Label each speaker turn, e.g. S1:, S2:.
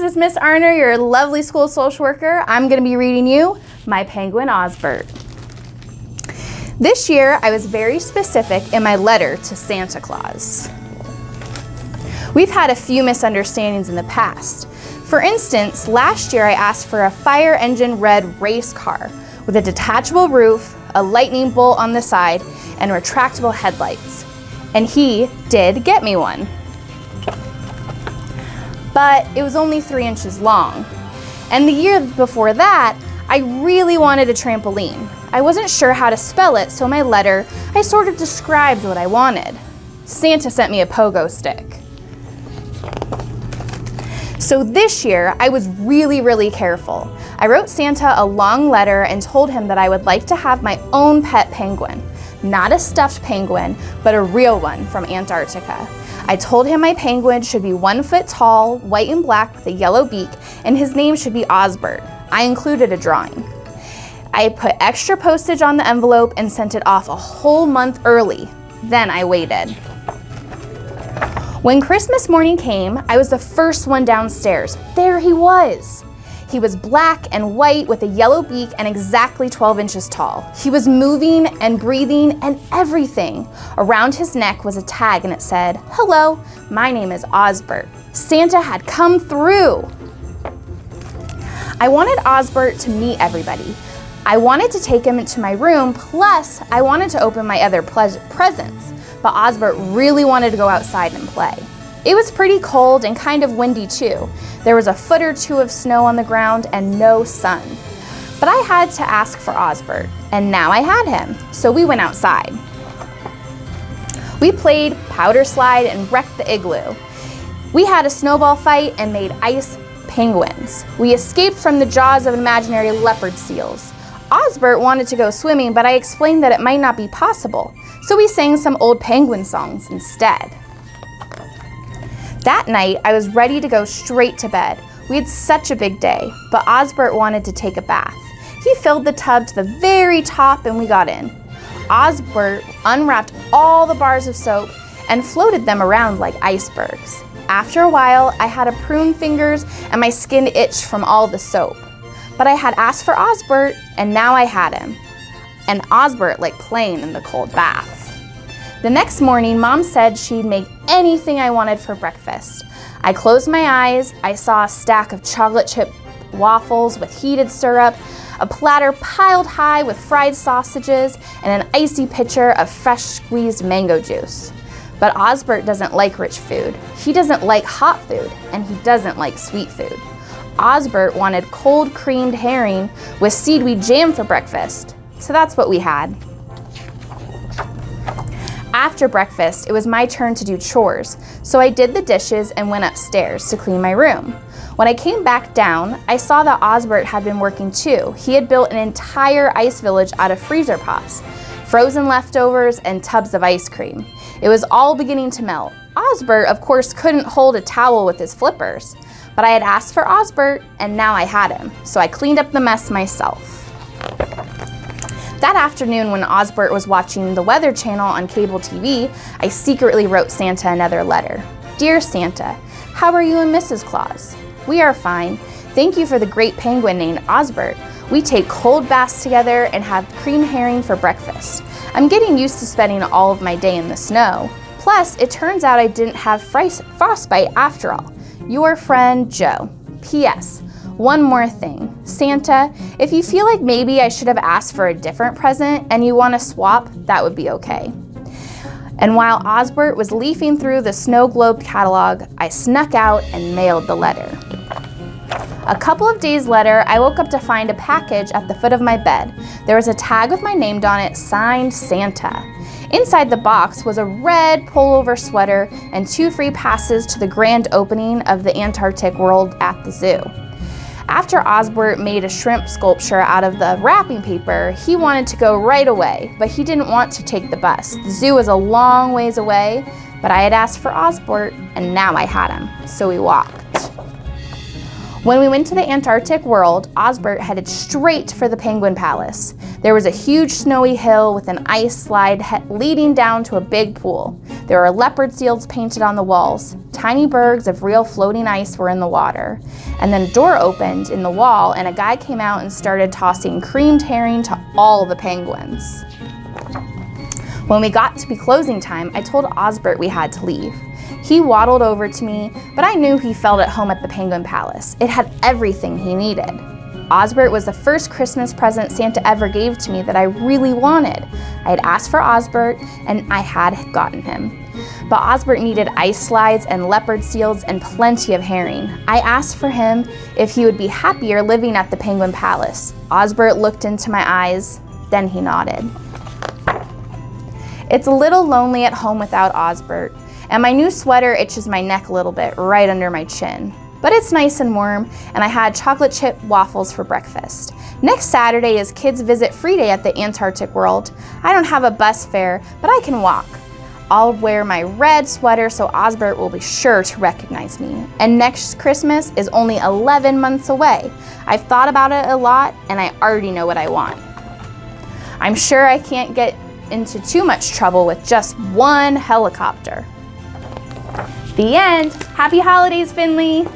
S1: this is Miss Arner, your lovely school social worker. I'm going to be reading you My Penguin Osbert. This year, I was very specific in my letter to Santa Claus. We've had a few misunderstandings in the past. For instance, last year I asked for a fire engine red race car with a detachable roof, a lightning bolt on the side, and retractable headlights. And he did get me one. But it was only 3 inches long. And the year before that, I really wanted a trampoline. I wasn't sure how to spell it, so in my letter, I sort of described what I wanted. Santa sent me a pogo stick. So this year, I was really careful. I wrote Santa a long letter and told him that I would like to have my own pet penguin. Not a stuffed penguin, but a real one from Antarctica. I told him my penguin should be 1 foot tall, white and black with a yellow beak, and his name should be Osbert. I included a drawing. I put extra postage on the envelope and sent it off a whole month early. Then I waited. When Christmas morning came, I was the first one downstairs. There he was. He was black and white with a yellow beak and exactly 12 inches tall. He was moving and breathing and everything. Around his neck was a tag and it said, "Hello, my name is Osbert." Santa had come through. I wanted Osbert to meet everybody. I wanted to take him into my room, plus I wanted to open my other presents. But Osbert really wanted to go outside and play. It was pretty cold and kind of windy too. There was a foot or two of snow on the ground and no sun. But I had to ask for Osbert, and now I had him, so we went outside. We played powder slide and wrecked the igloo. We had a snowball fight and made ice penguins. We escaped from the jaws of imaginary leopard seals. Osbert wanted to go swimming, but I explained that it might not be possible. So we sang some old penguin songs instead. That night, I was ready to go straight to bed. We had such a big day, but Osbert wanted to take a bath. He filled the tub to the very top and we got in. Osbert unwrapped all the bars of soap and floated them around like icebergs. After a while, I had prune fingers and my skin itched from all the soap. But I had asked for Osbert and now I had him. And Osbert liked playing in the cold bath. The next morning, Mom said she'd make anything I wanted for breakfast. I closed my eyes, I saw a stack of chocolate chip waffles with heated syrup, a platter piled high with fried sausages, and an icy pitcher of fresh squeezed mango juice. But Osbert doesn't like rich food. He doesn't like hot food, and he doesn't like sweet food. Osbert wanted cold creamed herring with seaweed jam for breakfast. So that's what we had. After breakfast, it was my turn to do chores, so I did the dishes and went upstairs to clean my room. When I came back down, I saw that Osbert had been working too. He had built an entire ice village out of freezer pops, frozen leftovers, and tubs of ice cream. It was all beginning to melt. Osbert, of course, couldn't hold a towel with his flippers, but I had asked for Osbert, and now I had him, so I cleaned up the mess myself. That afternoon, when Osbert was watching the Weather Channel on cable TV, I secretly wrote Santa another letter. "Dear Santa, how are you and Mrs. Claus? We are fine. Thank you for the great penguin named Osbert. We take cold baths together and have cream herring for breakfast. I'm getting used to spending all of my day in the snow. Plus, it turns out I didn't have frostbite after all. Your friend, Joe. P.S. One more thing. Santa, if you feel like maybe I should have asked for a different present and you want to swap, that would be okay." And while Osbert was leafing through the snow globe catalog, I snuck out and mailed the letter. A couple of days later, I woke up to find a package at the foot of my bed. There was a tag with my name on it, signed Santa. Inside the box was a red pullover sweater and 2 free passes to the grand opening of the Antarctic World at the zoo. After Osbert made a shrimp sculpture out of the wrapping paper, he wanted to go right away, but he didn't want to take the bus. The zoo was a long ways away, but I had asked for Osbert, and now I had him, so we walked. When we went to the Antarctic world, Osbert headed straight for the Penguin Palace. There was a huge snowy hill with an ice slide leading down to a big pool. There were leopard seals painted on the walls. Tiny bergs of real floating ice were in the water. And then a door opened in the wall and a guy came out and started tossing creamed herring to all the penguins. When we got to be closing time, I told Osbert we had to leave. He waddled over to me, but I knew he felt at home at the Penguin Palace. It had everything he needed. Osbert was the first Christmas present Santa ever gave to me that I really wanted. I had asked for Osbert, and I had gotten him. But Osbert needed ice slides and leopard seals and plenty of herring. I asked for him if he would be happier living at the Penguin Palace. Osbert looked into my eyes, then he nodded. It's a little lonely at home without Osbert, and my new sweater itches my neck a little bit right under my chin. But it's nice and warm, and I had chocolate chip waffles for breakfast. Next Saturday is Kids Visit Free Day at the Antarctic World. I don't have a bus fare, but I can walk. I'll wear my red sweater so Osbert will be sure to recognize me. And next Christmas is only 11 months away. I've thought about it a lot, and I already know what I want. I'm sure I can't get into too much trouble with just one helicopter. The end. Happy holidays, Finley.